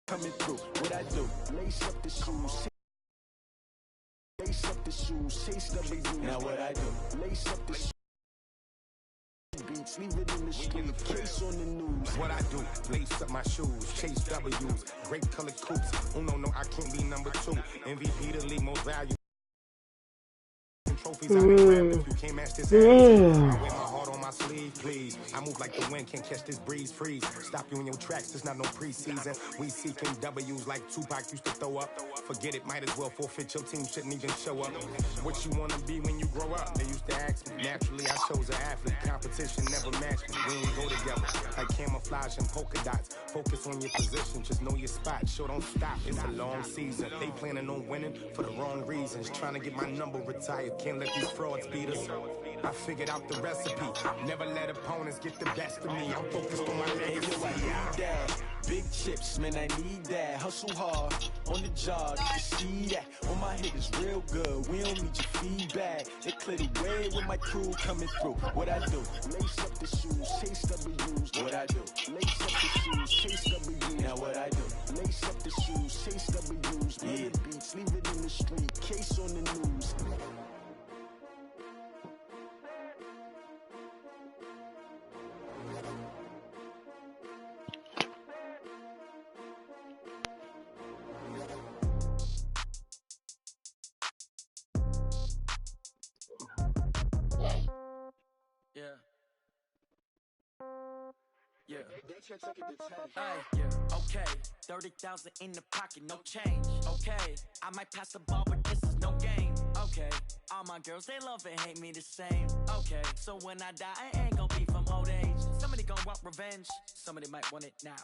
Coming through, what I do, lace up the shoes, chase W. Now what I do, lace up the shoes, beats, leave it in the street, case on the news. What I do, lace up my shoes, chase W's, great colored coops. Oh no, I can't be number 2. MVP the league, most valuable. Trophies I done grabbed. If you can't match this attitude, I wear my heart on my sleeve, please. I move like the wind, can't catch this breeze, freeze. Stop you in your tracks, there's not no preseason. We seeking W's like Tupac used to throw up. Forget it, might as well forfeit. Your team shouldn't even show up. What you wanna be when you grow up? They used to ask me. Naturally, I chose an athlete. Competition never matched me. We ain't go together like camouflage and polka dots. Focus on your position, just know your spot. Sure, don't stop. It's a long season. They planning on winning for the wrong reasons. Trying to get my number retired. Can't let these frauds beat us. I figured out the recipe. Never let opponents get the best of me. I'm focused on my legacy. Big chips, man, I need that. Hustle hard on the job, you can see that. On my head is real good, we don't need your feedback. They clear the way with my crew coming through. What I do, lace up the shoes, chase W's. What I do, lace up the shoes, chase W's. Now what I do, lace up the shoes, chase W's. Yeah, beats, leave it in the street, case on the news. Yeah. Yeah. Okay. 30,000 in the pocket, no change. Okay. I might pass the ball, but this is no game. Okay. All my girls, they love and hate me the same. Okay. So when I die, I ain't gonna be from old age. Somebody gonna want revenge. Somebody might want it now.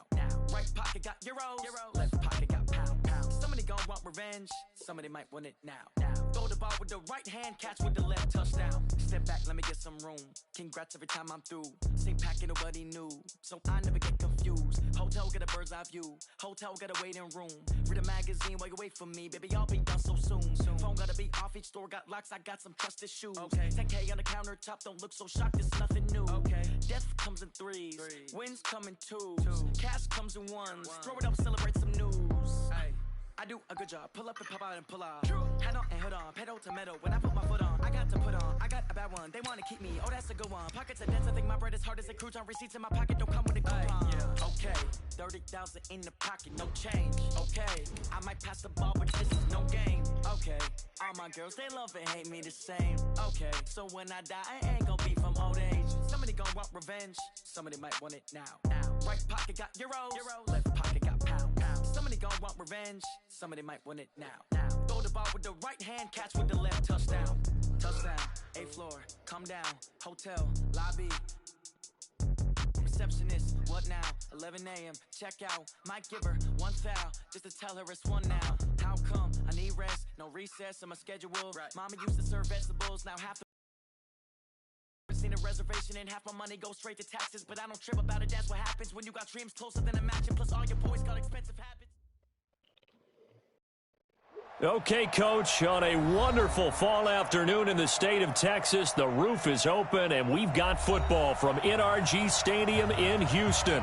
Right pocket got euros. Left pocket got pounds. Somebody gonna want revenge. Somebody might want it now. Throw the ball with the right hand, catch with the left, touchdown. Step back, let me get some room. Congrats every time I'm through. Same packet, nobody knew. So I never get confused. Hotel get a bird's eye view. Hotel get a waiting room. Read a magazine while you wait for me. Baby, I'll be done so soon. Phone gotta be off, each store got locks. I got some trusted shoes. Okay. 10K on the countertop, don't look so shocked, it's nothing new. Okay. Death comes in threes. Wins come in twos. Cash comes in ones. Throw it up, celebrate some news. I do a good job. Pull up and pop out and pull out. Head on and hood on. Pedal to metal. When I put my foot on, I got to put on. I got a bad one. They want to keep me. Oh, that's a good one. Pockets are dense. I think my bread is hard as a crouton. Receipts in my pocket don't come with a coupon. Yeah. Okay. 30,000 in the pocket. No change. Okay. I might pass the ball, but this is no game. Okay. All my girls, they love and hate me the same. Okay. So when I die, I ain't gonna be from old age. Somebody gonna want revenge. Somebody might want it now. Right pocket got euros. Left pocket got pounds. Somebody gonna want revenge. Somebody might want it now. Throw the ball with the right hand, catch with the left, touchdown. Touchdown, 8th floor, come down, hotel, lobby. Receptionist, what now? 11 a.m., check out. Might give her one foul, just to tell her it's one now. How come? I need rest, no recess in my schedule. Right. Mama used to serve vegetables, now half the seen a reservation and half my money goes straight to taxes. But I don't trip about it, that's what happens when you got dreams closer than a match. And plus all your boys got expensive habits. Okay, Coach, on a wonderful fall afternoon in the state of Texas, the roof is open, and we've got football from NRG Stadium in Houston.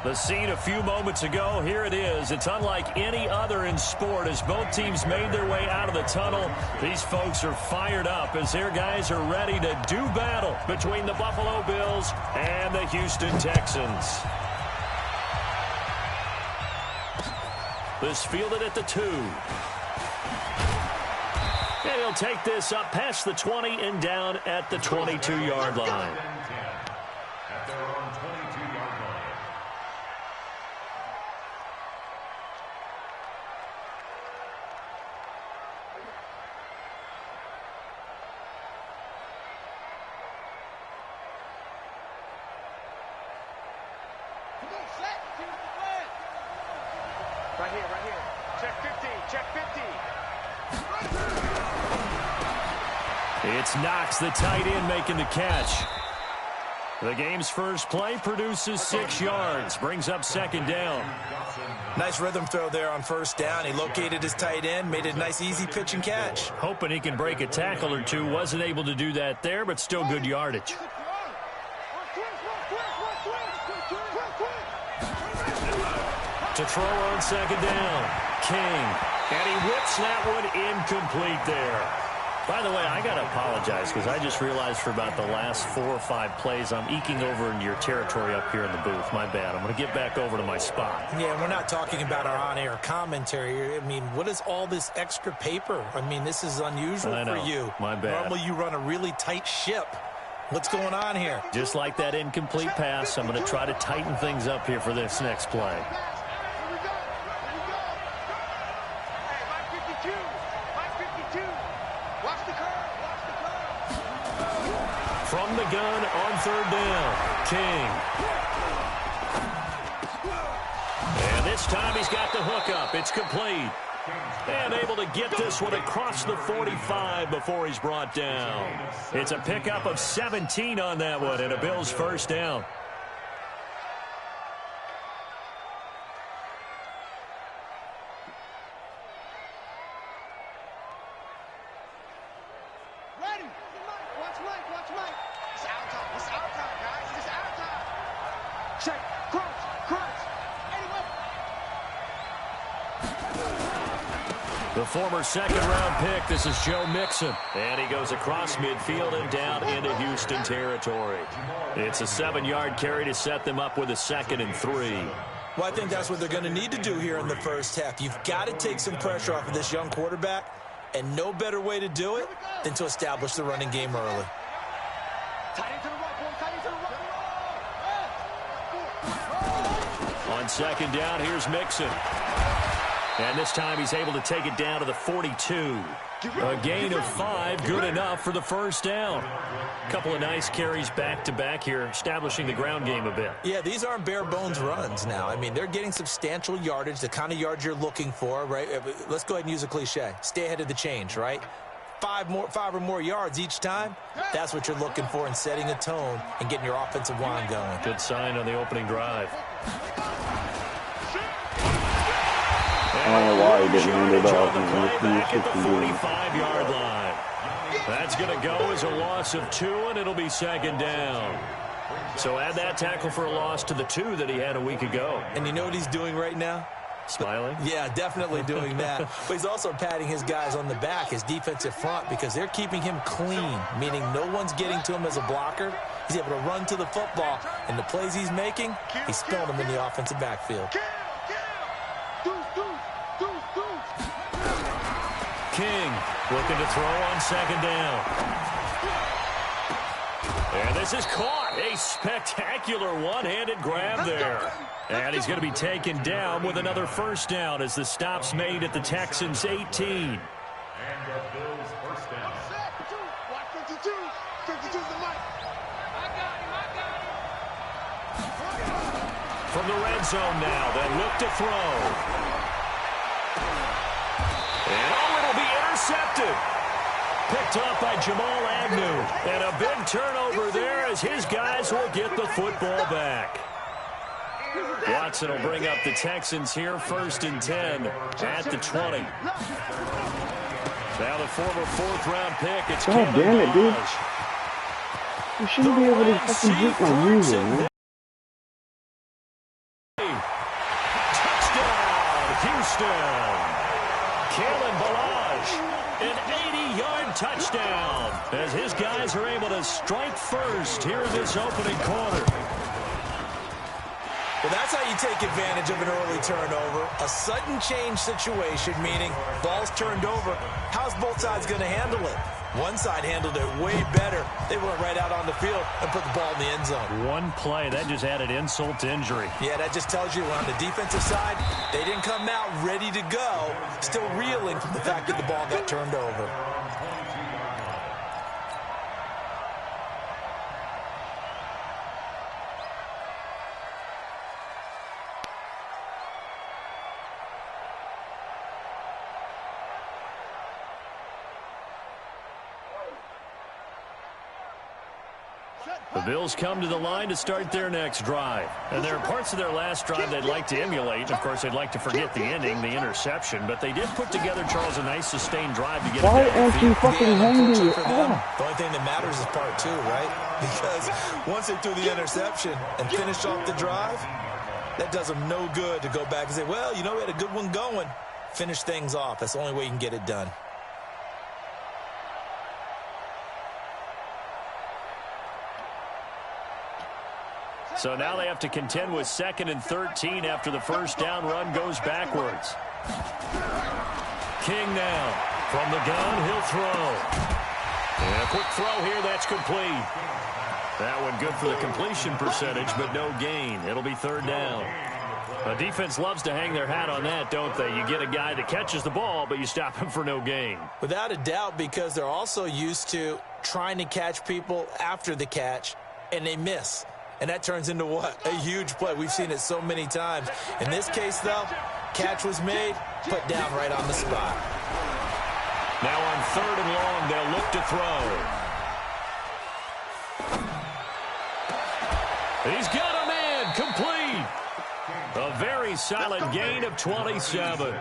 The scene a few moments ago, here it is. It's unlike any other in sport as both teams made their way out of the tunnel. These folks are fired up as their guys are ready to do battle between the Buffalo Bills and the Houston Texans. This fielded at the 2. And he'll take this up past the 20 and down at the 22-yard line. At their own 22-yard line. Come on, set. Right here. Check 50. It's Knox, the tight end, making the catch. The game's first play produces 6 yards, brings up 2nd down. Nice rhythm throw there on 1st down. He located his tight end, made it a nice, easy pitch and catch. Hoping he can break a tackle or two. Wasn't able to do that there, but still good yardage. To throw on second down, King. And he whips that one incomplete there. By the way, I got to apologize because I just realized for about the last 4 or 5 plays, I'm eking over into your territory up here in the booth. My bad. I'm going to get back over to my spot. Yeah, we're not talking about our on-air commentary. I mean, what is all this extra paper? I mean, this is unusual for you. My bad. Normally you run a really tight ship. What's going on here? Just like that incomplete pass, I'm going to try to tighten things up here for this next play. From the gun on third down, King. And this time he's got the hook up. It's complete. And able to get this one across the 45 before he's brought down. It's a pickup of 17 on that one and a Bills first down. The former second-round pick, this is Joe Mixon. And he goes across midfield and down into Houston territory. It's a 7-yard carry to set them up with a 2nd and 3. Well, I think that's what they're going to need to do here in the first half. You've got to take some pressure off of this young quarterback, and no better way to do it than to establish the running game early. On second down, here's Mixon. And this time he's able to take it down to the 42. A gain of 5, good enough for the first down. A couple of nice carries back-to-back here, establishing the ground game a bit. Yeah, these aren't bare-bones runs now. I mean, they're getting substantial yardage, the kind of yards you're looking for, right? Let's go ahead and use a cliche. Stay ahead of the change, right? 5 or more yards each time, that's what you're looking for in setting a tone and getting your offensive line going. Good sign on the opening drive. I don't know why he didn't hand it off. Back at the 45-yard line. That's going to go as a loss of 2, and it'll be second down. So add that tackle for a loss to the 2 that he had a week ago. And you know what he's doing right now? Smiling? Yeah, definitely doing that. But he's also patting his guys on the back, his defensive front, because they're keeping him clean, meaning no one's getting to him as a blocker. He's able to run to the football, and the plays he's making, he's spilling them in the offensive backfield. King looking to throw on second down. And this is caught. A spectacular one-handed grab there. And he's going to be taken down with another first down as the stop's made at the Texans' 18. And the Bills first down. From the red zone now, they look to throw. And it'll be intercepted. Picked up by Jamal Agnew. And a big turnover there as his guys will get the football back. Watson will bring up the Texans here, 1st and 10 at the 20. Now the former 4th-round pick, it's God damn it, dude. You shouldn't be able to fucking hit my music, man. Touchdown, Houston. Kalen Balazs, an 80-yard touchdown as his guys are able to strike first here in this opening quarter. Well, that's how you take advantage of an early turnover. A sudden change situation, meaning ball's turned over. How's both sides going to handle it? One side handled it way better. They went right out on the field and put the ball in the end zone. One play, that just added insult to injury. Yeah, that just tells you on the defensive side, they didn't come out ready to go, still reeling from the fact that the ball got turned over. The Bills come to the line to start their next drive. And there are parts of their last drive they'd like to emulate. Of course, they'd like to forget the ending, the interception. But they did put together, Charles, a nice sustained drive to get Why it aren't you fucking hanging your The only thing that matters is part 2, right? Because once they threw the interception and finished off the drive, That does them no good to go back and say, well, you know, we had a good one going. Finish things off. That's the only way you can get it done. So now they have to contend with 2nd and 13 after the first down run goes backwards. King now from the gun. He'll throw. And a quick throw here. That's complete. That one good for the completion percentage, but no gain. It'll be 3rd down. The defense loves to hang their hat on that, don't they? You get a guy that catches the ball, but you stop him for no gain. Without a doubt, because they're also used to trying to catch people after the catch, and they miss. And that turns into what? A huge play. We've seen it so many times. In this case, though, catch was made, put down right on the spot. Now on 3rd and long, they'll look to throw. He's got a man complete. A very solid gain of 27.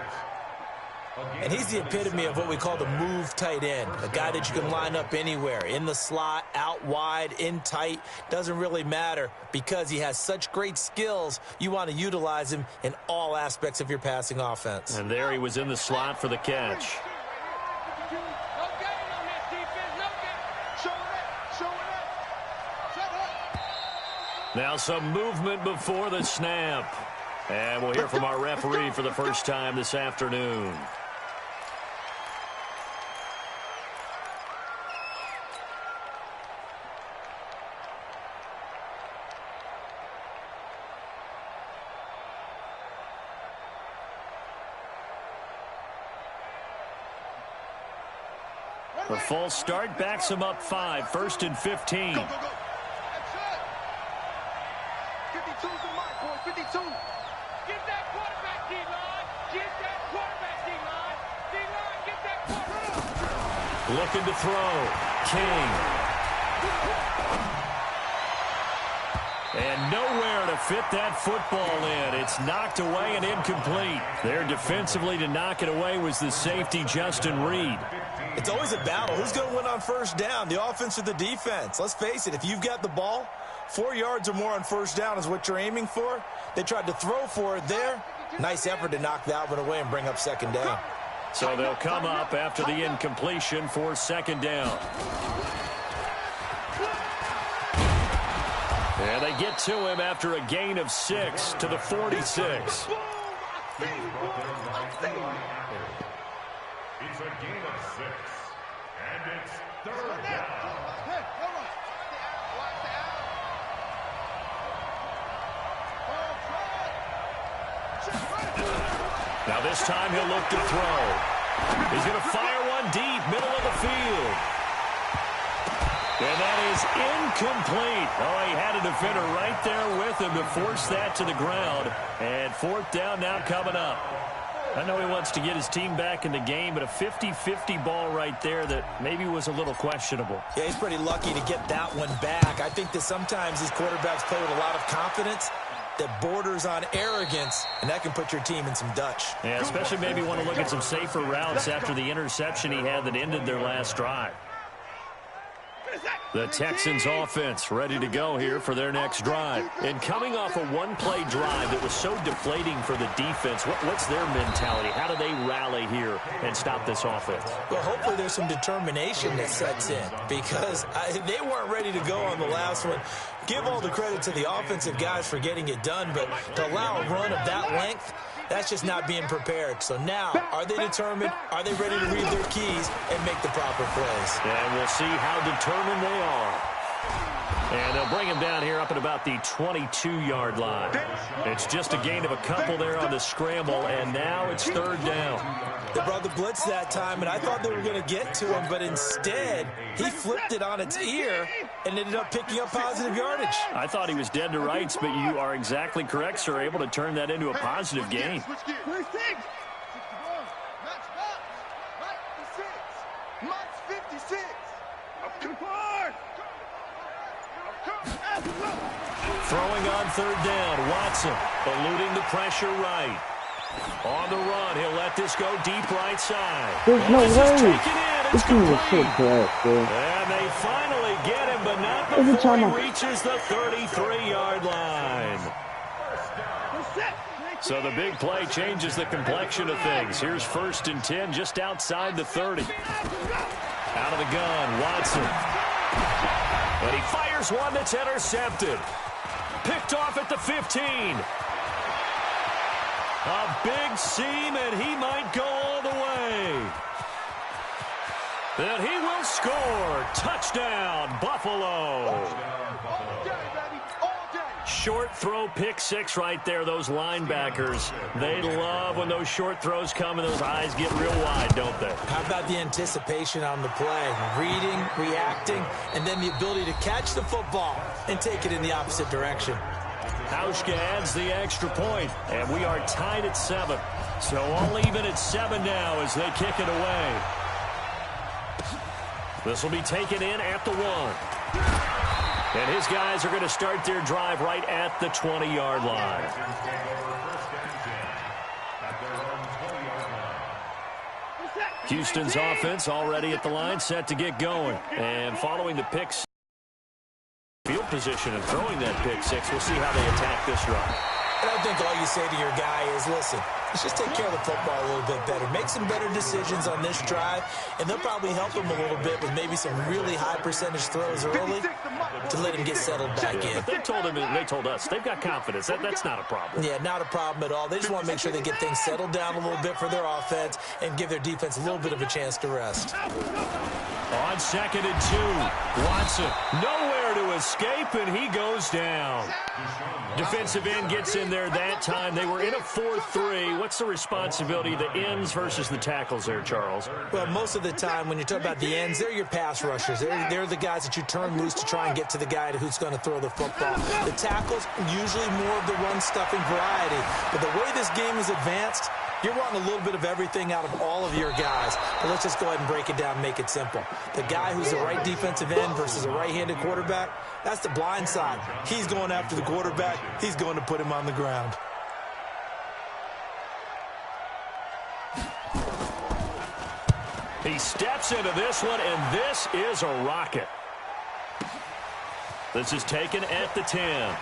And he's the epitome of what we call the move tight end, a guy that you can line up anywhere, in the slot, out wide, in tight, doesn't really matter because he has such great skills. You want to utilize him in all aspects of your passing offense. And there he was in the slot for the catch. Now some movement before the snap. And we'll hear from our referee for the first time this afternoon. A false start backs him up 5, 1st and 15. Go. That's it. 52's the mark, boy. 52. Get that quarterback, D-line. Get that quarterback, D-line. D-line, get that quarterback. Looking to throw. King. And nowhere to fit that football in. It's knocked away and incomplete. There defensively to knock it away was the safety, Justin Reed. It's always a battle. Who's going to win on 1st down, the offense or the defense? Let's face it, if you've got the ball, 4 yards or more on 1st down is what you're aiming for. They tried to throw for it there. Nice effort to knock that one away and bring up 2nd down. So they'll come up after the incompletion for 2nd down. And they get to him after a gain of 6 to the 46. It's a gain of 6, and it's 3rd down. Now this time he'll look to throw. He's going to fire one deep, middle of the field. And that is incomplete. Oh, he had a defender right there with him to force that to the ground. And 4th down now coming up. I know he wants to get his team back in the game, but a 50-50 ball right there that maybe was a little questionable. Yeah, he's pretty lucky to get that one back. I think that sometimes these quarterbacks play with a lot of confidence that borders on arrogance, and that can put your team in some Dutch. Yeah, especially maybe want to look at some safer routes after the interception he had that ended their last drive. The Texans offense ready to go here for their next drive. And coming off a one-play drive that was so deflating for the defense, what's their mentality? How do they rally here and stop this offense? Well, hopefully there's some determination that sets in because they weren't ready to go on the last one. Give all the credit to the offensive guys for getting it done, but to allow a run of that length, that's just not being prepared. So now, are they determined? Are they ready to read their keys and make the proper plays? And we'll see how determined they are. And they'll bring him down here up at about the 22-yard line. It's just a gain of a couple there on the scramble, and now it's 3rd down. They brought the blitz that time, and I thought they were going to get to him, but instead, he flipped it on its ear and ended up picking up positive yardage. I thought he was dead to rights, but you are exactly correct, sir, able to turn that into a positive gain. Throwing on 3rd down, Watson eluding the pressure right. On the run, he'll let this go deep right side. There's no way. This dude was so fast, bro. And they finally get him, but not before he reaches the 33-yard line. So the big play changes the complexion of things. Here's 1st and 10 just outside the 30. Out of the gun, Watson. But he fires one that's intercepted. Picked off at the 15. A big seam, and he might go all the way. And he will score. Touchdown, Buffalo. Short throw, pick six right there. Those linebackers, they love when those short throws come and those eyes get real wide, don't they? How about the anticipation on the play? Reading, reacting, and then the ability to catch the football and take it in the opposite direction. Hauschka adds the extra point, and we are tied at 7. So all even at 7 now as they kick it away. This will be taken in at the 1. And his guys are going to start their drive right at the 20-yard line. Houston's offense already at the line, set to get going. And following the picks, field position and throwing that pick six, we'll see how they attack this drive. And I think all you say to your guy is, listen, let's just take care of the football a little bit better. Make some better decisions on this drive, and they'll probably help him a little bit with maybe some really high percentage throws early to let him get settled back in. But they told us they've got confidence. That's not a problem. Yeah, not a problem at all. They just want to make sure they get things settled down a little bit for their offense and give their defense a little bit of a chance to rest. On 2nd and 2, Watson nowhere to escape, and he goes down. Defensive end gets in there that time. They were in a 4-3. What's the responsibility of the ends versus the tackles there, Charles? Well, most of the time when you talk about the ends, they're your pass rushers. They're the guys that you turn loose to try and get to the guy who's going to throw the football. The tackles, usually more of the run-stuffing variety. But the way this game is advanced, you're wanting a little bit of everything out of all of your guys. But let's just go ahead and break it down and make it simple. The guy who's the right defensive end versus a right-handed quarterback, that's the blind side. He's going after the quarterback. He's going to put him on the ground. He steps into this one, and this is a rocket. This is taken at the 10.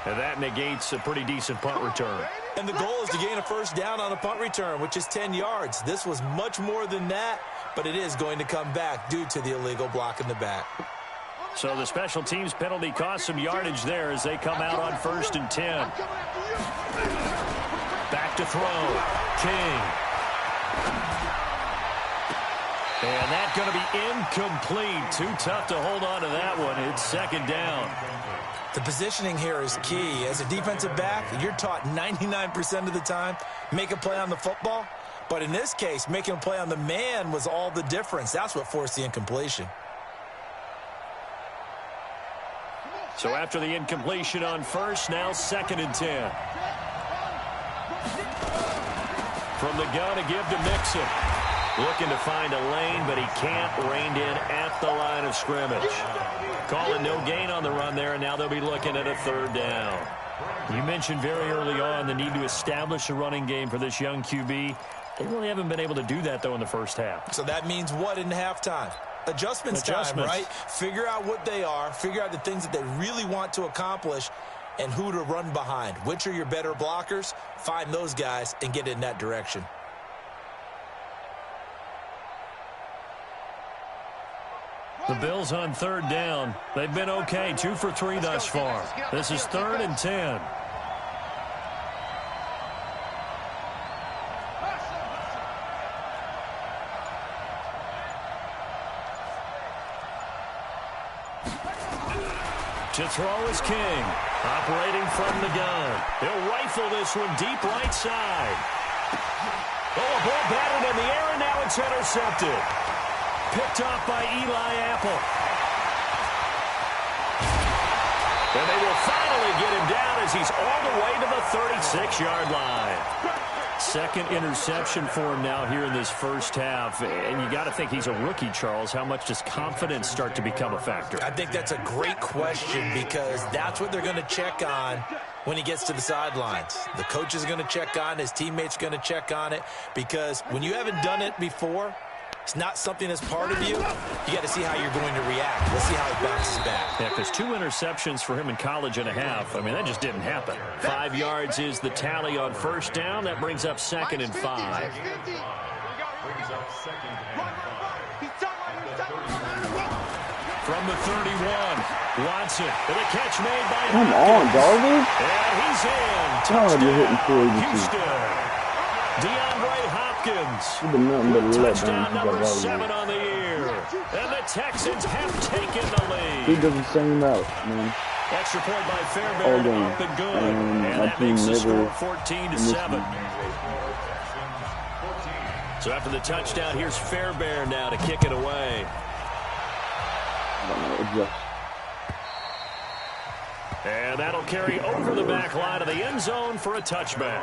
And that negates a pretty decent punt return. And the goal is to gain a first down on a punt return, which is 10 yards. This was much more than that, but it is going to come back due to the illegal block in the back. So the special teams penalty cost some yardage there as they come out on 1st and 10. Back to throw. King. And that's going to be incomplete. Too tough to hold on to that one. It's 2nd down. The positioning here is key. As a defensive back, you're taught 99% of the time, make a play on the football. But in this case, making a play on the man was all the difference. That's what forced the incompletion. So after the incompletion on 1st, now 2nd and 10. From the gun, a give to Mixon. Looking to find a lane, but he can't. Reined in at the line of scrimmage. Calling no gain on the run there, and now they'll be looking at a 3rd down. You mentioned very early on the need to establish a running game for this young QB. They really haven't been able to do that, though, in the first half. So that means what in halftime? Adjustments time, right? Figure out what they are, figure out the things that they really want to accomplish, and who to run behind. Which are your better blockers? Find those guys and get in that direction. The Bills on 3rd down. They've been okay, 2 for 3 thus far. This is 3rd and 10. To throw is King, operating from the gun. He'll rifle this one deep right side. Oh, a ball batted in the air, and now it's intercepted. Picked off by Eli Apple. And they will finally get him down as he's all the way to the 36-yard line. 2nd interception for him now here in this first half. And you got to think he's a rookie, Charles. How much does confidence start to become a factor? I think that's a great question because that's what they're going to check on when he gets to the sidelines. The coach is going to check on it. His teammates are going to check on it because when you haven't done it before, It's not something that's part of you. You got to see how you're going to react. Let's see how he bounces back. Yeah, because 2 interceptions for him in college and a half. I mean, that just didn't happen. 5 yards is the tally on first down. That brings up 2nd and 5. From the 31, Watson with a catch made by Come on, Darby. And he's in. God, you're hitting Touchdown, 482. Houston. DeAndre Hopkins. You've been nothing but a Touchdown letdown. number 7 on the year. And the Texans have taken the He lead. does the same out, man. Extra point by All Fairbairn, game. up and good. And And my that team makes the never score 14-7. So after the touchdown, here's Fairbairn now to kick it away. I don't know, adjust. And that'll carry over the back line of the end zone for a touchback.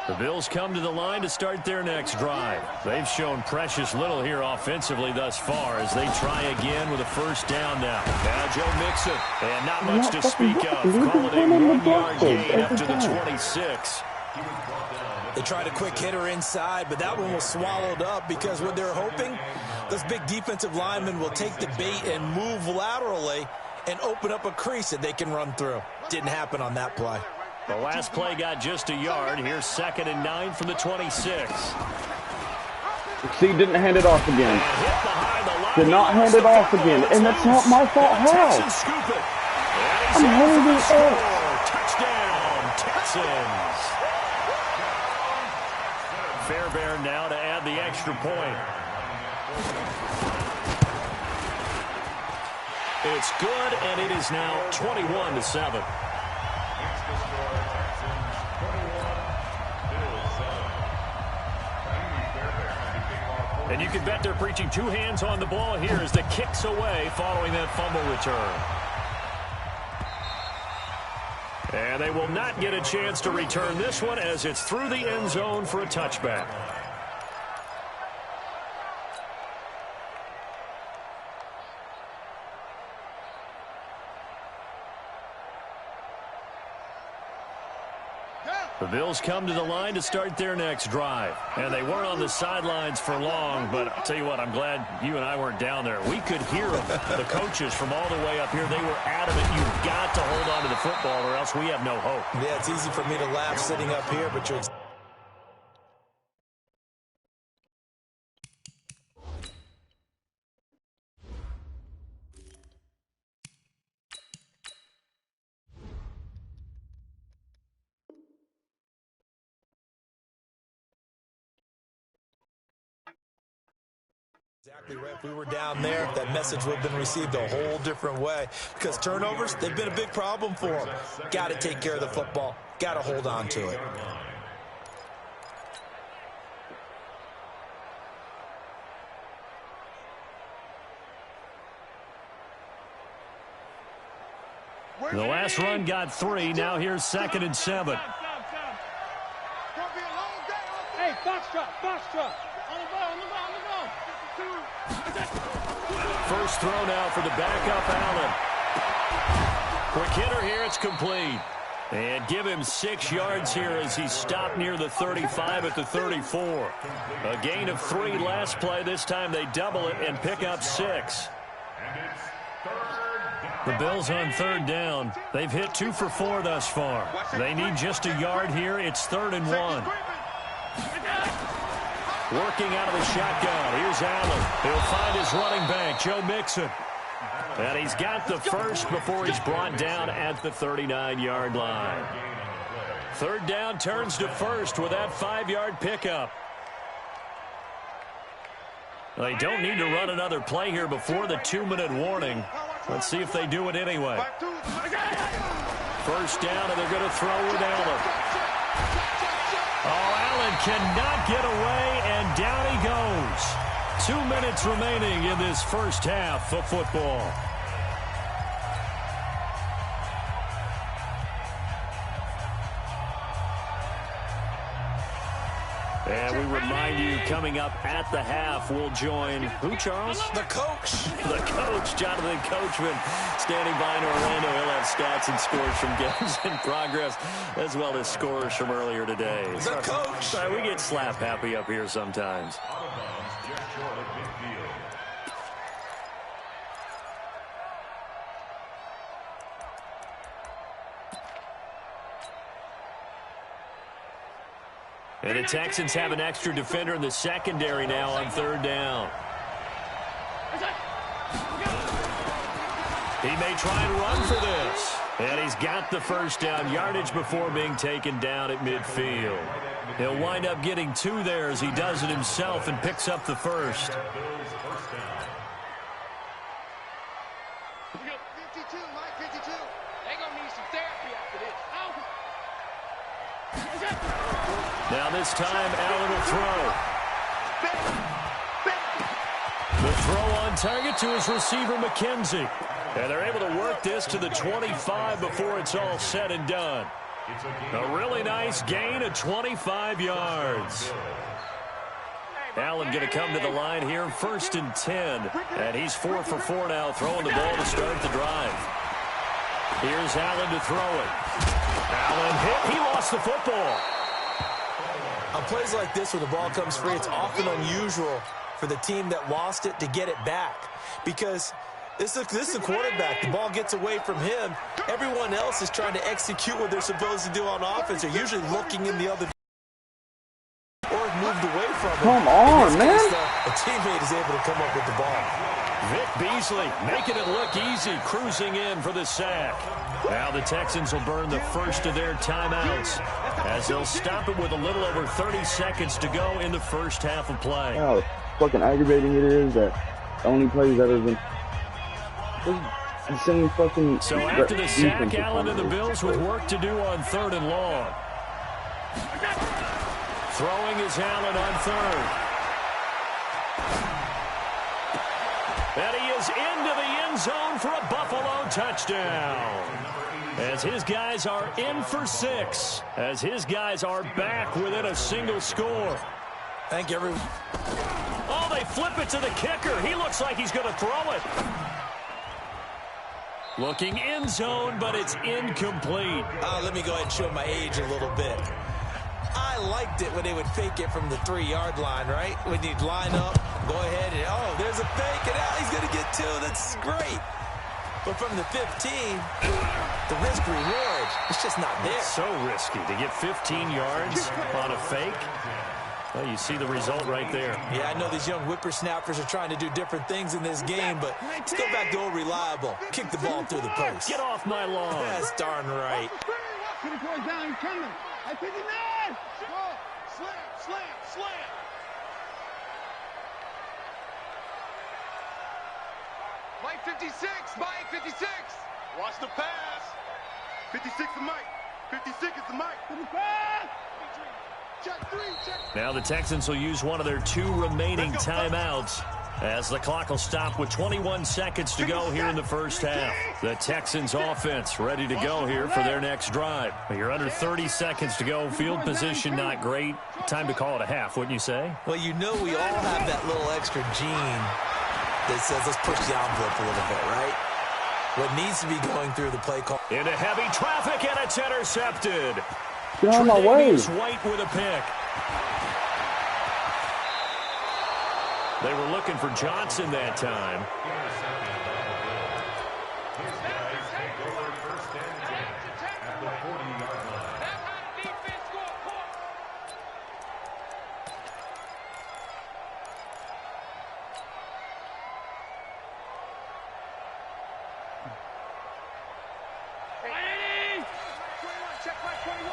The Bills come to the line to start their next drive. They've shown precious little here offensively thus far as they try again with a first down now. Now Joe Mixon, and not much to speak of. Call it a 1-yard gain after the 26. They tried a quick hitter inside, but that one was swallowed up because what they're hoping, those big defensive linemen will take the bait and move laterally and open up a crease that they can run through. Didn't happen on that play. The last play got just a yard. Here's 2nd and 9 from the 26. See, didn't hand it off again. Did not hand it off again. And that's not my fault. How? I'm holding up. Touchdown, Texans. Fairbairn now to add the extra point. It's good, and it is now 21-7. And you can bet they're preaching 2 hands on the ball here as the kick's away following that fumble return. And they will not get a chance to return this one as it's through the end zone for a touchback. The Bills come to the line to start their next drive. And they weren't on the sidelines for long, but I'll tell you what, I'm glad you and I weren't down there. We could hear the coaches from all the way up here. They were adamant, you've got to hold on to the football or else we have no hope. Yeah, it's easy for me to laugh sitting up here, but you're exactly right. If we were down there, that message would have been received a whole different way. Because turnovers, they've been a big problem for them. Got to take care of the football. Got to hold on to it. The last run got 3. Now here's 2nd and 7. Hey, Foxtrot. On the ball. First throw now for the backup Allen. Quick hitter here, it's complete. And give him 6 yards here as he stopped near the 35 at the 34. A gain of 3 last play. This time they double it and pick up 6. The Bills on 3rd down. They've hit 2 for 4 thus far. They need just a yard here. It's 3rd and 1. Working out of the shotgun. Here's Allen. He'll find his running back, Joe Mixon. And he's got the first before he's brought down at the 39-yard line. 3rd down turns to 1st with that 5-yard pickup. They don't need to run another play here before the 2-minute warning. Let's see if they do it anyway. First down, and they're going to throw with Allen. Oh, Allen cannot get away, and down he goes. 2 minutes remaining in this first half of football. And we remind you, coming up at the half, we'll join who, Charles? The coach. The coach, Jonathan Coachman, standing by in Orlando. He'll have stats and scores from games in progress, as well as scores from earlier today. The coach. Sorry, we get slap happy up here sometimes. Out of bounds, just short of midfield. And the Texans have an extra defender in the secondary now on third down. He may try and run for this. And he's got the first down yardage before being taken down at midfield. He'll wind up getting 2 there as he does it himself and picks up the first. 52, Mike, 52. They're going to need some therapy after this. Now this time, Allen will throw. The throw on target to his receiver, McKenzie. And they're able to work this to the 25 before it's all said and done. A really nice gain of 25 yards. Allen going to come to the line here, 1st and 10. And he's 4 for 4 now, throwing the ball to start the drive. Here's Allen to throw it. Allen hit. He lost the football. On plays like this where the ball comes free, it's often unusual for the team that lost it to get it back. Because this is a quarterback. The ball gets away from him. Everyone else is trying to execute what they're supposed to do on offense. They're usually looking in the other or moved away from him. Come on, man. A teammate is able to come up with the ball. Vic Beasley making it look easy, cruising in for the sack. Now the Texans will burn the first of their timeouts as they'll stop it with a little over 30 seconds to go in the first half of play. How fucking aggravating it is that the only plays that have been the same fucking... So after the sack, Allen and the Bills with work to do on 3rd and long. Throwing is Allen on 3rd. And he is into the end zone for a Buffalo touchdown. As his guys are in for 6. As his guys are back within a single score. Thank you, everyone. Oh, they flip it to the kicker. He looks like he's going to throw it. Looking end zone, but it's incomplete. Let me go ahead and show my age a little bit. I liked it when they would fake it from the 3-yard line, right? When you'd line up, go ahead and, oh, there's a fake, and now he's going to get 2. That's great. But from the 15, the risk-reward, it's just not there. It's so risky to get 15 yards on a fake. Well, you see the result right there. Yeah, I know these young whippersnappers are trying to do different things in this game, but let's go back to old reliable. Kick the ball through the post. Get off my lawn. That's darn right. Down, he's coming. At 59. Slam. Mike 56. Mike 56. Watch the pass. 56 is Mike. 56 is the Mike. Check 3. Now the Texans will use one of their 2 remaining timeouts as the clock will stop with 21 seconds to go here in the first half. The Texans offense ready to go here for their next drive. You're under 30 seconds to go. Field position not great. Time to call it a half, wouldn't you say? Well, you know we all have that little extra gene that says let's push the envelope a little bit, right? What needs to be going through the play call. Into heavy traffic, and it's intercepted. Get out of my way. White with a pick. They were looking for Johnson that time. His guys take over 1st and 10 at the 40-yard line. That's how the defense score points. Check right 21.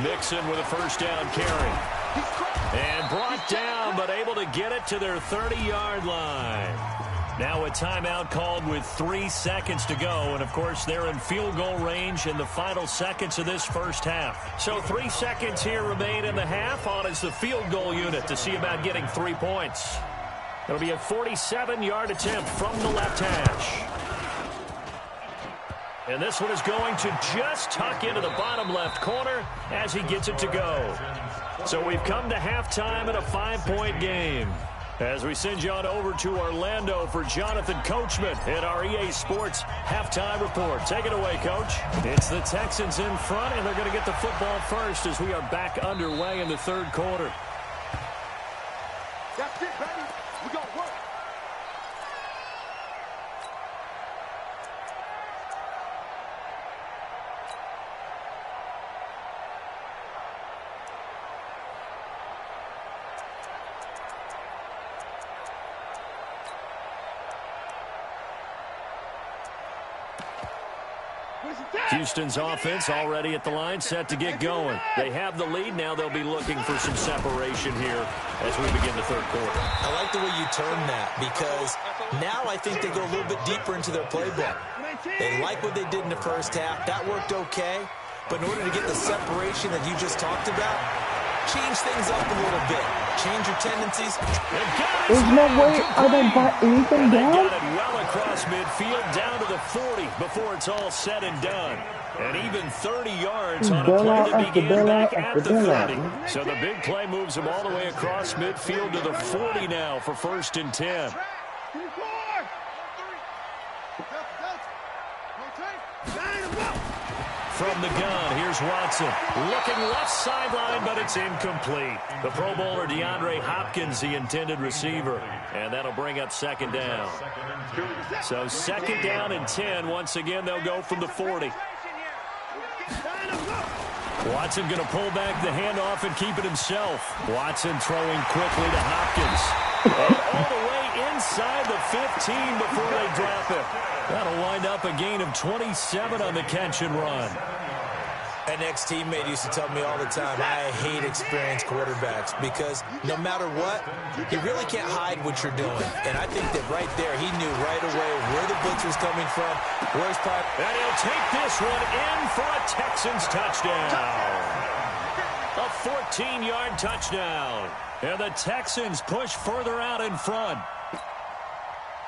Mixon with a first down carry. And brought down, but able to get it to their 30-yard line. Now a timeout called with 3 seconds to go. And, of course, they're in field goal range in the final seconds of this first half. So 3 seconds here remain in the half. On is the field goal unit to see about getting 3 points. It'll be a 47-yard attempt from the left hash. And this one is going to just tuck into the bottom left corner as he gets it to go. So we've come to halftime in a 5-point game. As we send you on over to Orlando for Jonathan Coachman at our EA Sports Halftime Report. Take it away, Coach. It's the Texans in front, and they're going to get the football first as we are back underway in the third quarter. That's it, baby. We got work. Houston's offense already at the line, set to get going. They have the lead. Now they'll be looking for some separation here as we begin the third quarter. I like the way you term that because now I think they go a little bit deeper into their playbook. They like what they did in the first half. That worked okay. But in order to get the separation that you just talked about, change things up a little bit. Change your tendencies. There's no way I don't buy anything down. Got it well across midfield down to the 40 before it's all said and done. And even 30 yards on a play that began back at the 30. So the big play moves him all the way across midfield to the 40 now for 1st and 10. From the gun, here's Watson. Looking left sideline, but it's incomplete. The Pro Bowler DeAndre Hopkins, the intended receiver. And that'll bring up 2nd down. So 2nd down and 10. Once again, they'll go from the 40. Watson going to pull back the handoff and keep it himself. Watson throwing quickly to Hopkins. And all the way inside the 15 before they drop it. That'll wind up a gain of 27 on the catch and run. An ex-teammate used to tell me all the time, I hate experienced quarterbacks because no matter what, you really can't hide what you're doing. And I think that right there, he knew right away where the blitz was coming from, where's part. And he'll take this one in for a Texans touchdown. A 14-yard touchdown. And the Texans push further out in front.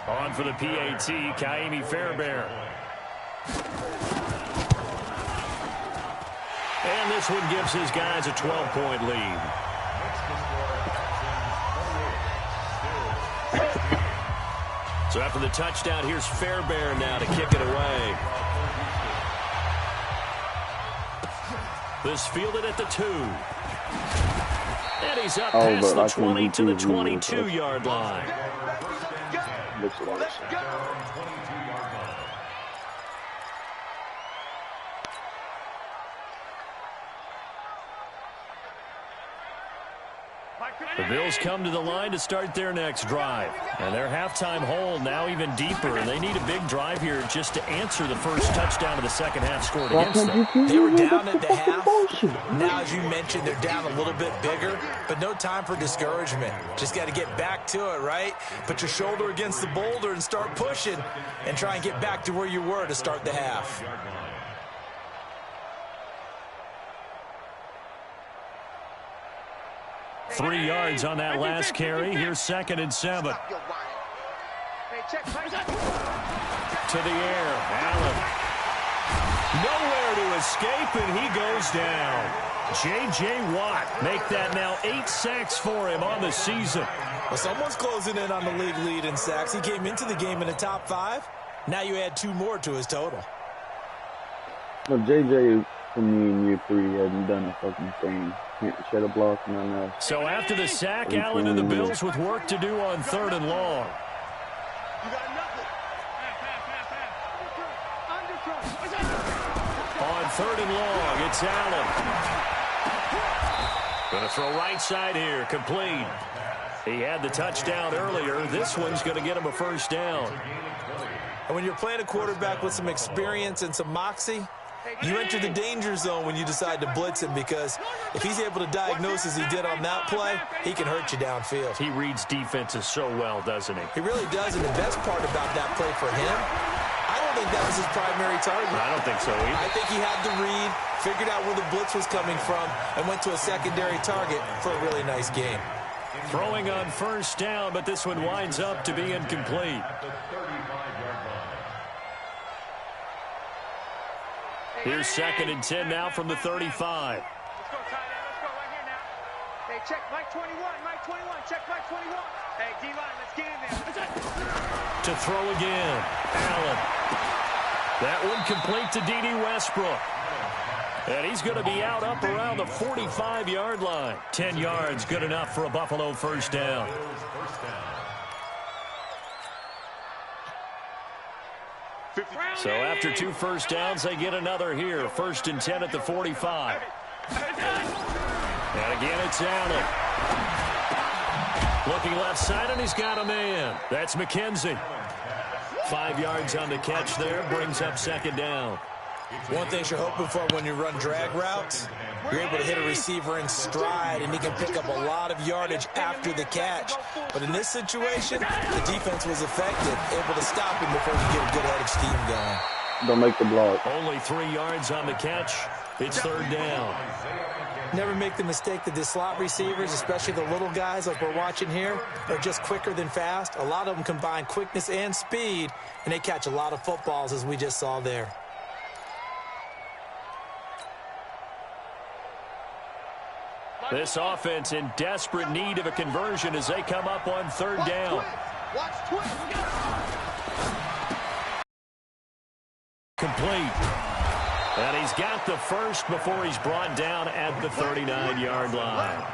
On for the PAT, Kaimi Fairbairn. And this one gives his guys a 12-point lead. So after the touchdown, here's Fairbairn now to kick it away. This fielded at the 2. And he's up past the 20 to the 22-yard line. Let's go. The Bills come to the line to start their next drive. And their halftime hole now even deeper. And they need a big drive here just to answer the first touchdown of the second half scored against them. They were down at the half. Now, as you mentioned, they're down a little bit bigger. But no time for discouragement. Just got to get back to it, right? Put your shoulder against the boulder and start pushing. And try and get back to where you were to start the half. Three yards on that last carry. Here's 2nd and 7. To the air. Allen. Nowhere to escape, and he goes down. J.J. Watt make that now 8 sacks for him on the season. Well, someone's closing in on the league lead in sacks. He came into the game in the top 5. Now you add 2 more to his total. Well, J.J. for me in year 3 hasn't done a fucking thing. Can't shed a block, nothing else. So after the sack, Allen and the Bills with work to do on 3rd and long. On 3rd and long, it's Allen. Going to throw right side here, complete. He had the touchdown earlier. This one's going to get him a 1st down. And when you're playing a quarterback with some experience and some moxie, you enter the danger zone when you decide to blitz him because if he's able to diagnose as he did on that play, he can hurt you downfield. He reads defenses so well, doesn't he? He really does, and the best part about that play for him, I don't think that was his primary target. I don't think so either. I think he had the read, figured out where the blitz was coming from, and went to a secondary target for a really nice game. Throwing on 1st down, but this one winds up to be incomplete. Here's 2nd and 10 now from the 35. Let's go, tight end. Let's go right here now. Hey, check Mike 21. Mike 21. Check Mike 21. Hey, D-line, let's get in there. To throw again. Allen. That one complete to D.D. Westbrook. And he's going to be out up around the 45-yard line. 10 yards, good enough for a Buffalo first down. So after 2 first downs, they get another here. 1st and 10 at the 45. And again, it's Allen. Looking left side, and he's got a man. That's McKenzie. 5 yards on the catch there, brings up 2nd down. One thing you're hoping for when you run drag routes, you're able to hit a receiver in stride, and he can pick up a lot of yardage after the catch. But in this situation, the defense was effective, able to stop him before he get a good head of steam going. Don't make the block. Only 3 yards on the catch. It's 3rd down. Never make the mistake that the slot receivers, especially the little guys like we're watching here, are just quicker than fast. A lot of them combine quickness and speed, and they catch a lot of footballs, as we just saw there. This offense in desperate need of a conversion as they come up on 3rd down. Complete. And he's got the first before he's brought down at the 39-yard line.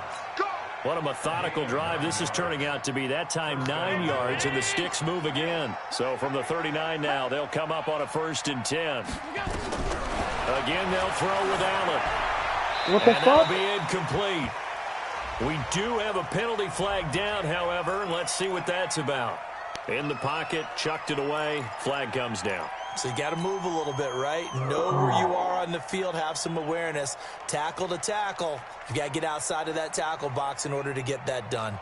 What a methodical drive this is turning out to be. That time 9 yards, and the sticks move again. So from the 39 now, they'll come up on a 1st and 10. Again, they'll throw with Allen. What the fuck? That'll be incomplete. We do have a penalty flag down, however, and let's see what that's about. In the pocket, chucked it away, flag comes down. So you got to move a little bit, right? Know where you are on the field, have some awareness. Tackle to tackle. You got to get outside of that tackle box in order to get that done.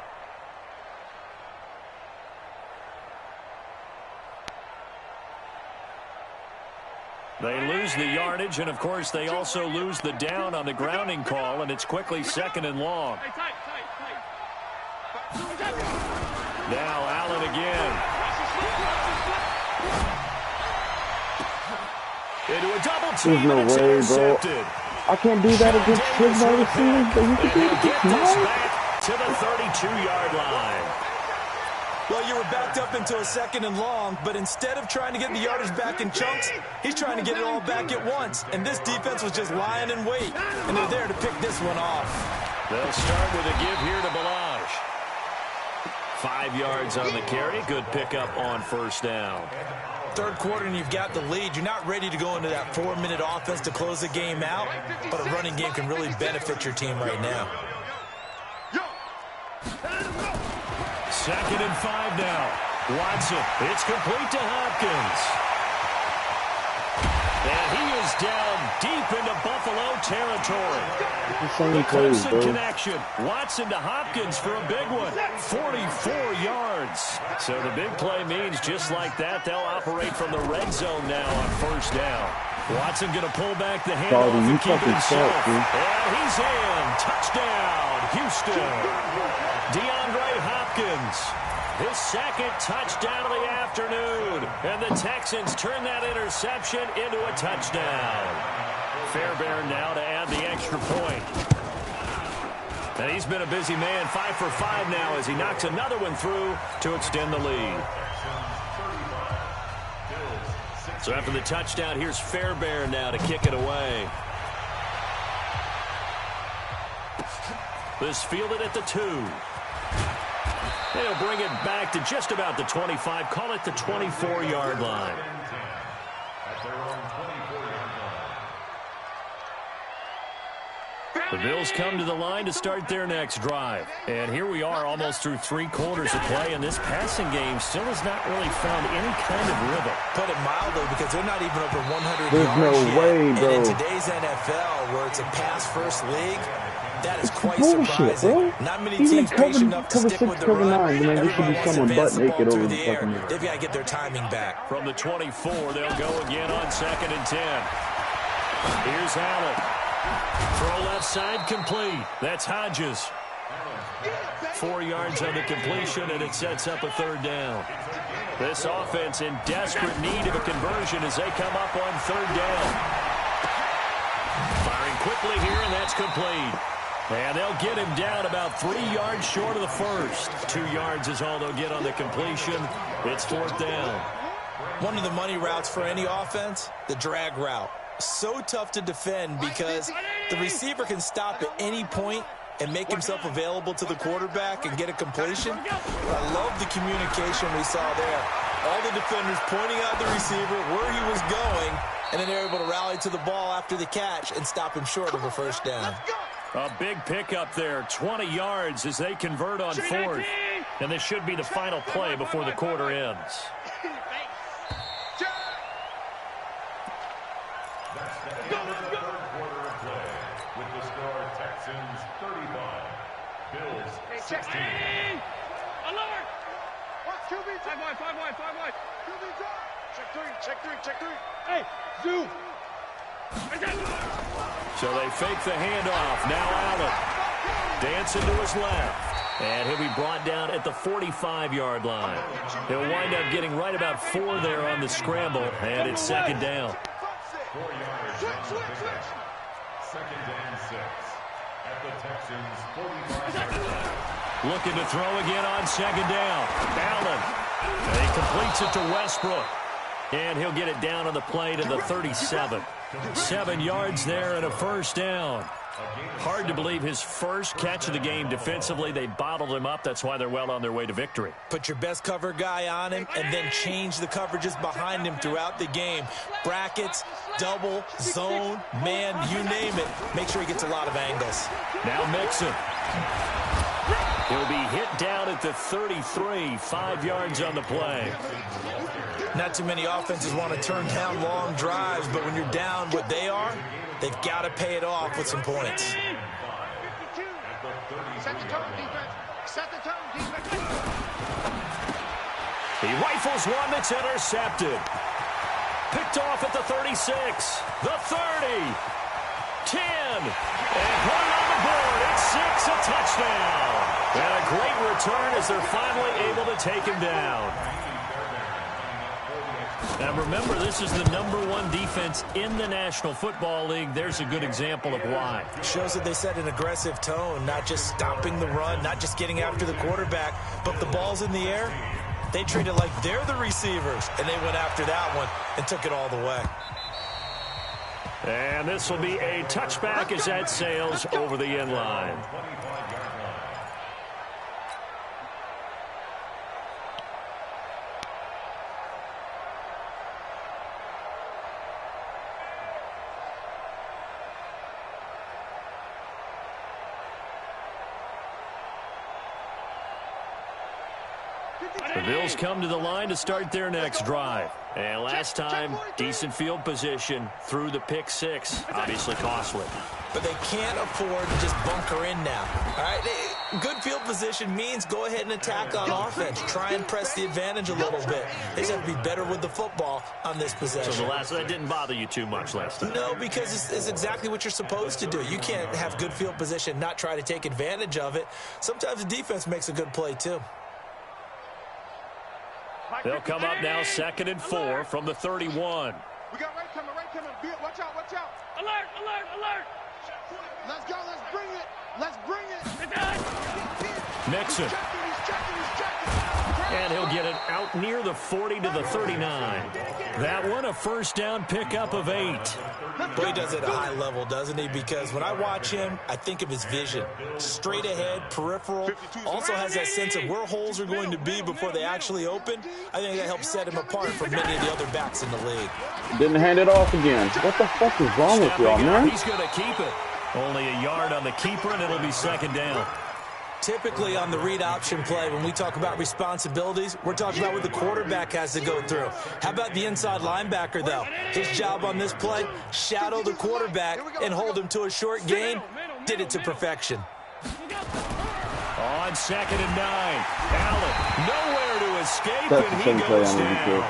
They lose the yardage, and, of course, they also lose the down on the grounding call, and it's quickly 2nd and long. Now Allen again. Into a double team. There's no way, bro. I can't do that against his wide receivers, but you can do it get this back to the 32-yard line. Well, you were backed up into a 2nd and long, but instead of trying to get the yardage back in chunks, he's trying to get it all back at once. And this defense was just lying in wait, and they're there to pick this one off. They'll start with a give here to Balaj. 5 yards on the carry. Good pickup on 1st down. 3rd quarter, and you've got the lead. You're not ready to go into that 4-minute offense to close the game out, but a running game can really benefit your team right now. 2nd and 5 now. Watson, it's complete to Hopkins. And he is down deep into Buffalo territory. Clemson connection. Watson to Hopkins for a big one. 44 yards. So the big play means just like that, they'll operate from the red zone now on 1st down. Watson going to pull back the handoff and keep it himself. And he's in. Touchdown, Houston. DeAndre Hopkins. His 2nd touchdown of the afternoon. And the Texans turn that interception into a touchdown. Fairbairn now to add the extra point. And he's been a busy man, 5 for 5 now as he knocks another one through to extend the lead. So after the touchdown, here's Fairbairn now to kick it away. This fielded at the 2. They'll bring it back to just about the 25. Call it the 24-yard line. The Bills come to the line to start their next drive. And here we are almost through 3 quarters of play, and this passing game still has not really found any kind of rhythm. Put it mildly, because they're not even over 100 There's yards no yet. way, bro. And in today's NFL, where it's a pass-first league, that is quite bullshit, surprising. bro. Not many Even teams patient enough to cover stick 6, with the cover run. 9, man, there should be Everybody wants to someone advance butt the naked ball over through the the air. fucking... They've got to get their timing back. From the 24, they'll go again on 2nd and 10. Here's Allen. Throw left side complete. That's Hodges. 4 yards on the completion, and it sets up a 3rd down. This offense in desperate need of a conversion as they come up on 3rd down. Firing quickly here, and that's complete. And they'll get him down about 3 yards short of the first. 2 yards is all they'll get on the completion. It's 4th down. One of the money routes for any offense, the drag route. So tough to defend because the receiver can stop at any point and make himself available to the quarterback and get a completion. I love the communication we saw there. All the defenders pointing out the receiver where he was going, and then they're able to rally to the ball after the catch and stop him short of a first down. A big pickup there, 20 yards as they convert on 4th. And this should be the final play before the quarter ends. That's the end of the third quarter of play. With the score, Texans 35, Bills 16. Alert! QB, 5 wide. QB drop. Check three. Hey, zoom. So they fake the handoff. Now Allen dancing to his left. And he'll be brought down at the 45-yard line. He'll wind up getting right about 4 there on the scramble, and it's 2nd down. 4 yards on the pickup. 2nd and 6 at the Texans 45-yard line. Looking to throw again on 2nd down. Allen. And he completes it to Westbrook. And he'll get it down on the play to the 37. 7 yards there and a first down. Hard to believe his first catch of the game defensively. They bottled him up. That's why they're well on their way to victory. Put your best cover guy on him and then change the coverages behind him throughout the game. Brackets, double, zone, man, you name it. Make sure he gets a lot of angles. Now Mixon. He'll be hit down at the 33, 5 yards on the play. Not too many offenses want to turn down long drives, but when you're down what they are, they've got to pay it off with some points. Set the tone, defense. He rifles one that's intercepted. Picked off at the 36, the 30, 10, and put it on the board. It's 6, a touchdown. And a great return as they're finally able to take him down. Now remember, this is the #1 defense in the National Football League. There's a good example of why. Shows that they set an aggressive tone, not just stopping the run, not just getting after the quarterback, but the ball's in the air. They treat it like they're the receivers, and they went after that one and took it all the way. And this will be a touchback as that sails over the end line. The Bills come to the line to start their next drive. And last time, decent field position through the pick 6. Obviously costly. But they can't afford to just bunker in now. All right, good field position means go ahead and attack on offense. Try and press the advantage a little bit. They just have to be better with the football on this possession. So that didn't bother you too much last time? No, because it's exactly what you're supposed to do. You can't have good field position, not try to take advantage of it. Sometimes the defense makes a good play, too. They'll come up now 2nd and 4 from the 31. We got right coming. Watch out. Alert. Let's go, let's bring it. Mixon. And he'll get it out near the 40 to the 39. That one, a first down pickup of 8. Boy, he does it at a high level, doesn't he? Because when I watch him, I think of his vision. Straight ahead, peripheral. Also has that sense of where holes are going to be before they actually open. I think that helps set him apart from many of the other backs in the league. Didn't hand it off again. What the fuck is wrong with y'all, man? He's going to keep it. Only a yard on the keeper, and it'll be 2nd down. Typically on the read option play, when we talk about responsibilities, we're talking about what the quarterback has to go through. How about the inside linebacker, though? His job on this play, shadow the quarterback and hold him to a short gain. Did it to perfection. On 2nd and 9, Allen nowhere to escape, That's and the he same play goes on the down.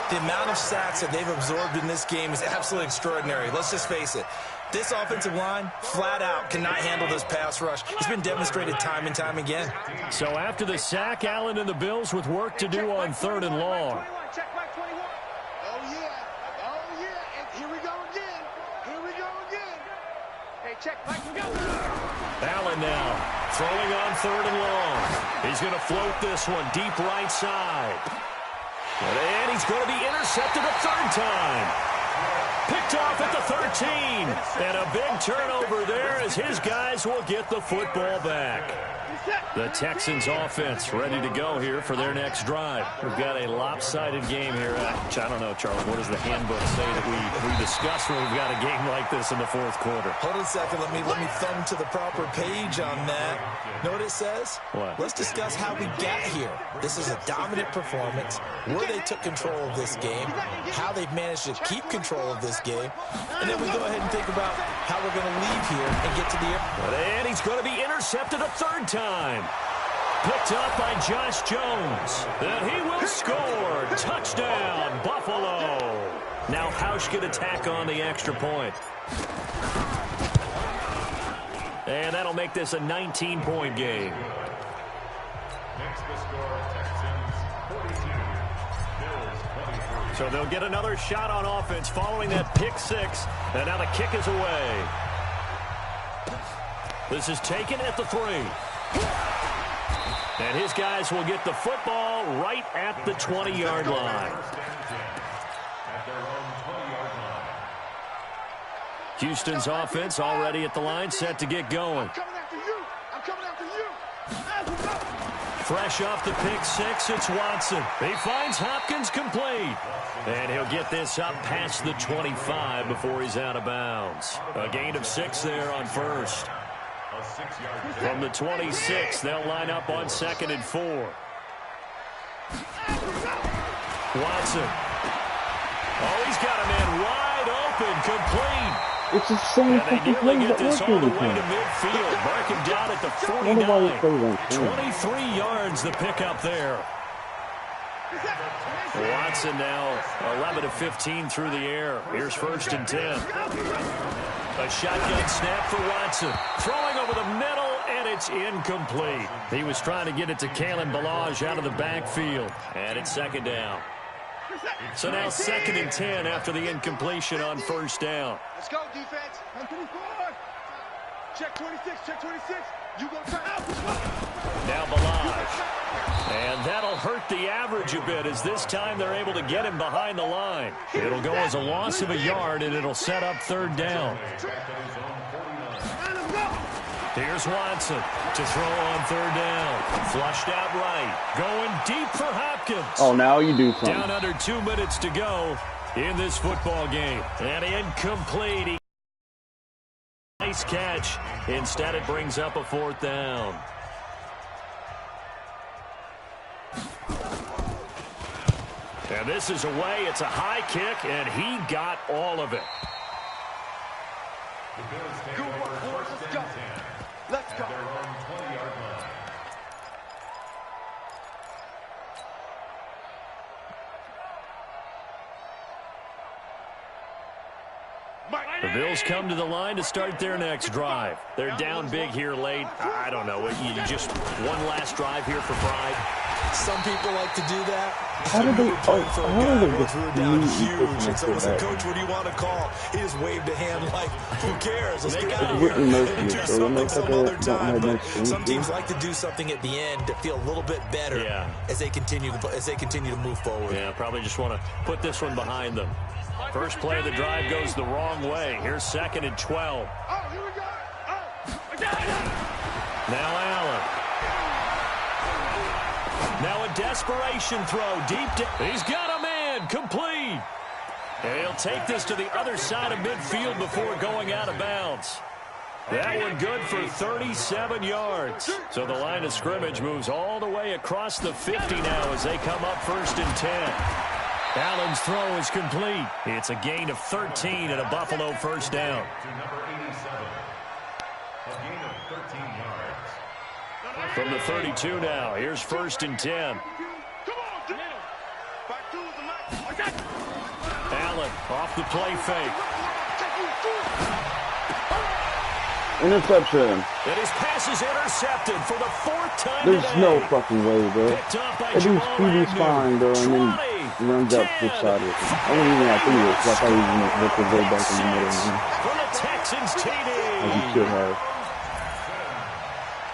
The amount of sacks that they've absorbed in this game is absolutely extraordinary. Let's just face it. This offensive line, flat out, cannot handle this pass rush. It's been demonstrated time and time again. So after the sack, Allen and the Bills with work to do on 3rd and long. Check back 21. Oh, yeah. And here we go again. Allen now throwing on 3rd and long. He's going to float this one deep right side. And he's going to be intercepted a 3rd time. Picked off at the 13. And a big turnover there as his guys will get the football back. The Texans offense ready to go here for their next drive. We've got a lopsided game here. I don't know, Charles, what does the handbook say that we discuss when we've got a game like this in the 4th quarter? Hold on a second. Let me thumb to the proper page on that. Know what it says? What? Let's discuss how we got here. This is a dominant performance, where they took control of this game, how they've managed to keep control of this game, and then we go ahead and think about how we're going to leave here and get to the air. And he's going to be intercepted a 3rd time. Picked up by Josh Jones. And he will score. Touchdown, Buffalo. Now Hausch can attack on the extra point. And that'll make this a 19-point game. Next the score, Texans 42, Bills 23. So they'll get another shot on offense following that pick 6. And now the kick is away. This is taken at the 3. And his guys will get the football right at the 20-yard line. At their own 20-yard line. Houston's offense already at the line, set to get going. Fresh off the pick 6, it's Watson. He finds Hopkins complete. And he'll get this up past the 25 before he's out of bounds. A gain of 6 there on 1st. From the 26, they'll line up on 2nd and 4. Watson. Oh, he's got a man wide open, complete. It's the same fucking plays that this work all every the way to time. midfield. Mark him down at the 49. 23 yards the pickup there. Watson now 11 of 15 through the air. Here's 1st and 10. A shotgun snap for Watson. Throwing over the middle, and it's incomplete. He was trying to get it to Kalen Ballage out of the backfield. And it's 2nd down. So now 2nd and 10 after the incompletion on 1st down. Let's go, defense. 124. Check 26, check 26. You go turn out. Now Ballage. And that'll hurt the average a bit as this time they're able to get him behind the line. It'll go as a loss of a yard, and it'll set up 3rd down. Here's Watson to throw on 3rd down. Flushed out right. Going deep for Hopkins. Oh, now you do something. Down under 2 minutes to go in this football game. And incomplete. Nice catch. Instead, it brings up a 4th down. And this is away. It's a high kick, and he got all of it. The Bills take Good over work, boys. 1st Let's go. and 10. Let's At go. their own 20-yard line. The Bills come to the line to start their next drive. They're down big here late. I don't know. You just one last drive here for pride. Some people like to do that. How did they just down leave huge? And so this was the back? coach, what do you want to call? He just waved a hand like, who cares? Let's get out of It's written here mostly, and do so it something looks like some they other don't time. have But much to some do. teams like to do something at the end to feel a little bit better as they continue to move forward. Yeah, probably just want to put this one behind them. First play of the drive goes the wrong way. Here's 2nd and 12. Oh, here we go. Oh, I got it. Now Allen. Now a desperation throw deep down. He's got a man complete. And he'll take this to the other side of midfield before going out of bounds. That one good for 37 yards. So the line of scrimmage moves all the way across the 50 now as they come up 1st and 10. Allen's throw is complete. It's a gain of 13 and a Buffalo 1st down. To number 87. A gain of 13 yards. From the 32 now, here's 1st and 10. Come on, get him. Back to the mic. I got it. Allen off the play fake. Interception. And his pass is intercepted for the 4th time There's today. no fucking way, bro. Picked off by It is Jamal Phoebe's Agnew. fine, bro. And then 20. runs up this side of it. I wasn't even at 3 years, because I thought he was going to work his way back in the middle. For the Texans TD. As he should have.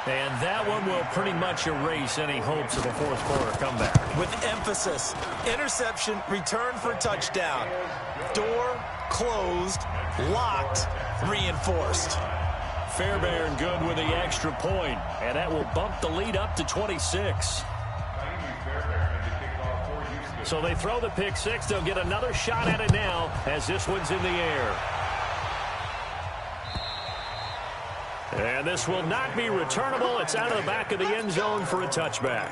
And that one will pretty much erase any hopes of a fourth quarter comeback. With emphasis, interception, return for touchdown. Door closed, locked, reinforced. Fairbairn good with the extra point, and that will bump the lead up to 26. So they throw the pick six. They'll get another shot at it now as this one's in the air. And this will not be returnable. It's out of the back of the end zone for a touchback.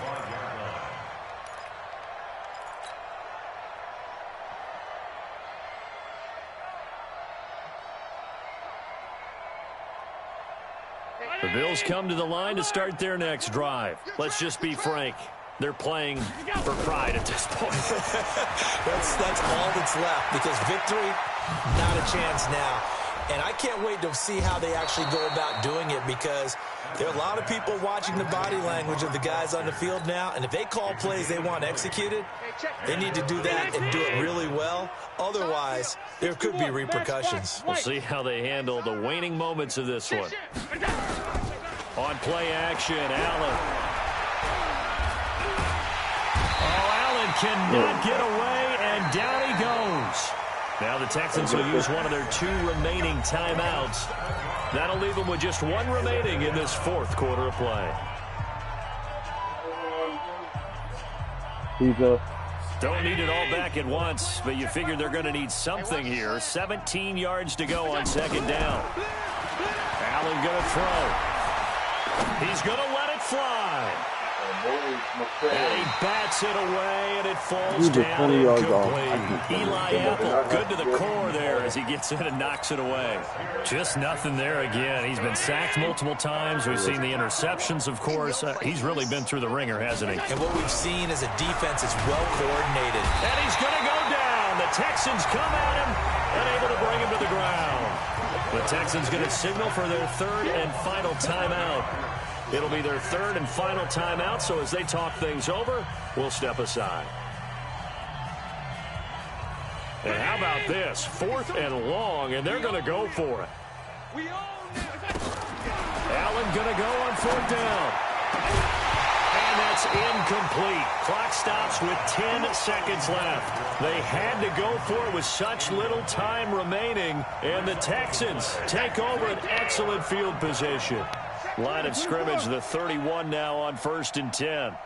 The Bills come to the line to start their next drive. Let's just be frank. They're playing for pride at this point. That's all that's left, because victory, not a chance now. And I can't wait to see how they actually go about doing it, because there are a lot of people watching the body language of the guys on the field now, and if they call plays they want executed, they need to do that and do it really well. Otherwise, there could be repercussions. We'll see how they handle the waning moments of this one. On play action, Allen. Oh, Allen cannot get away, and down he goes. Now the Texans will use one of their 2 remaining timeouts. That'll leave them with just 1 remaining in this fourth quarter of play. Don't need it all back at once, but you figure they're going to need something here. 17 yards to go on second down. Allen going to throw. He's going to let it fly. And he bats it away, and it falls down incomplete. Eli Apple, good to the core there as he gets in and knocks it away. Just nothing there again. He's been sacked multiple times. We've seen the interceptions, of course. He's really been through the ringer, hasn't he? And what we've seen is a defense that's well coordinated. And he's going to go down. The Texans come at him and able to bring him to the ground. The Texans going to signal for their 3rd and final timeout. It'll be their 3rd and final timeout, so as they talk things over, we'll step aside. And how about this? 4th and long, and they're going to go for it. Allen going to go on 4th down. And that's incomplete. Clock stops with 10 seconds left. They had to go for it with such little time remaining, and the Texans take over an excellent field position. Line of scrimmage, the 31 now on 1st and 10.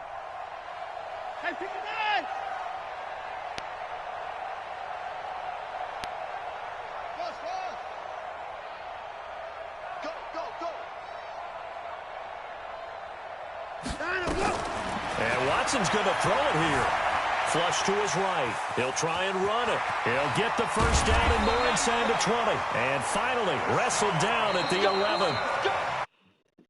And Watson's going to throw it here. Flush to his right. He'll try and run it. He'll get the first down and more inside the 20. And finally, wrestled down at the 11.